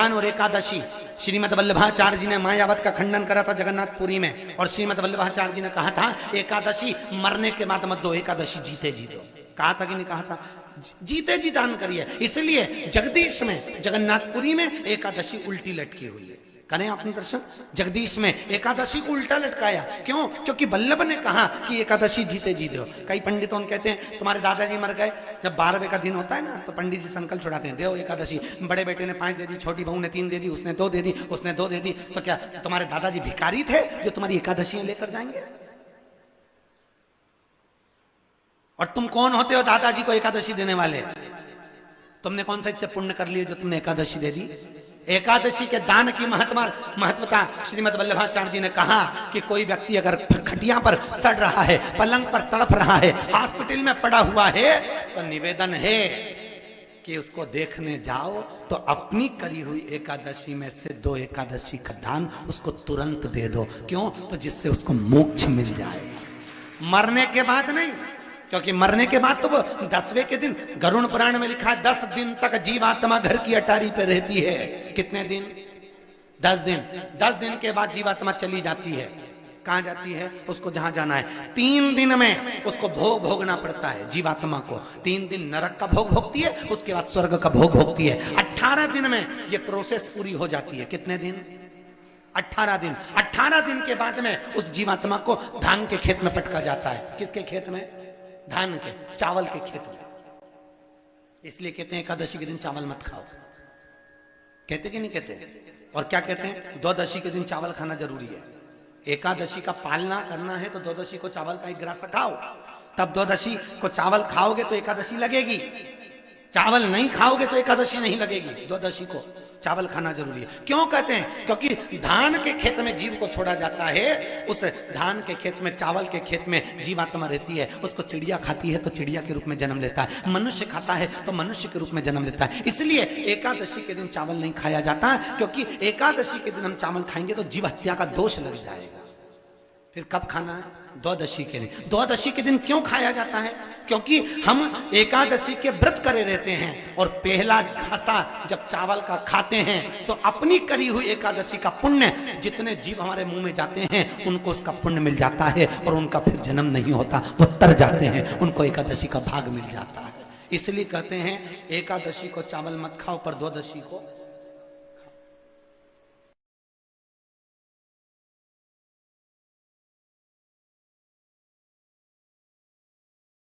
दान और एकादशी। श्रीमद् वल्लभाचार्य जी ने मायावत का खंडन करा था जगन्नाथपुरी में, और श्रीमद् वल्लभाचार्य जी ने कहा था एकादशी मरने के बाद मत दो, एकादशी जीते जी दो। कहा था कि नहीं कहा था? जीते जी दान करिए। इसलिए जगदीश में, जगन्नाथपुरी में एकादशी उल्टी लटकी हुई है। करें आपने दर्शन? जगदीश में एकादशी को उल्टा लटकाया। क्यों? क्योंकि वल्लभ ने कहा कि एकादशी जीते जी दो। कई पंडितों कहते हैं तुम्हारे दादाजी मर गए, जब 12वें का दिन होता है ना तो पंडित जी संकल्प छुड़ाते हैं, दो एकादशी। बड़े बेटे ने 5 दे दी, छोटी बहू ने 3 दे दी, उसने 2 दे दी, उसने 2 दे दी। तो क्या तुम्हारे दादाजी भिखारी थे जो तुम्हारी एकादशियां लेकर जाएंगे? और तुम कौन होते हो दादाजी को एकादशी देने वाले? तुमने कौन सा इतने पुण्य कर लिए जो तुमने एकादशी दे दी? एकादशी के दान की महत्वता श्रीमद् वल्लभाचार्य जी ने कहा कि कोई व्यक्ति अगर खटिया पर सड़ रहा है, पलंग पर तड़प रहा है, हॉस्पिटल में पड़ा हुआ है, तो निवेदन है कि उसको देखने जाओ तो अपनी करी हुई एकादशी में से 2 एकादशी का दान उसको तुरंत दे दो। क्यों? तो जिससे उसको मोक्ष मिल जाए, मरने के बाद नहीं। क्योंकि मरने के बाद तो वो 10वें के दिन, गरुड़ पुराण में लिखा है 10 दिन तक जीवात्मा घर की अटारी पे रहती है। कितने दिन? 10 दिन। 10 दिन के बाद जीवात्मा चली जाती है। कहां जाती है? उसको जहां जाना है। 3 दिन में उसको भोग भोगना पड़ता है जीवात्मा को। 3 दिन नरक का भोग भोगती है, उसके बाद स्वर्ग का भोग भोगती है। 18 दिन में ये प्रोसेस पूरी हो जाती है। कितने दिन? 18 दिन। 18 दिन के बाद में उस जीवात्मा को धान के खेत में पटका जाता है। किसके खेत में? धान के, चावल के खेत में। इसलिए कहते हैं एकादशी के दिन चावल मत खाओ। कहते कि नहीं कहते? और क्या कहते हैं? द्वादशी के दिन चावल खाना जरूरी है। एकादशी का पालना करना है तो द्वादशी को चावल का 1 ग्रास खाओ, तब द्वादशी को चावल खाओगे तो एकादशी लगेगी। चावल नहीं खाओगे तो एकादशी नहीं लगेगी। द्वादशी को चावल खाना जरूरी है। क्यों कहते हैं? क्योंकि धान के खेत में जीव को छोड़ा जाता है, उस धान के खेत में, चावल के खेत में जीवात्मा रहती है। उसको चिड़िया खाती है तो चिड़िया के रूप में जन्म लेता है, मनुष्य खाता है तो मनुष्य के रूप में जन्म लेता है। इसलिए एकादशी के दिन चावल नहीं खाया जाता, क्योंकि एकादशी के दिन हम चावल खाएंगे तो जीव हत्या का दोष लग जाएगा। फिर कब खाना है? द्वादशी के दिन। द्वादशी के दिन क्यों खाया जाता है? क्योंकि हम एकादशी के व्रत करे रहते हैं, और पहला घासा जब चावल का खाते हैं तो अपनी करी हुई एकादशी का पुण्य जितने जीव हमारे मुंह में जाते हैं उनको उसका पुण्य मिल जाता है, और उनका फिर जन्म नहीं होता, वो तर जाते हैं, उनको एकादशी का भाग मिल जाता है। इसलिए कहते हैं एकादशी को चावल मत खाओ, पर द्वादशी को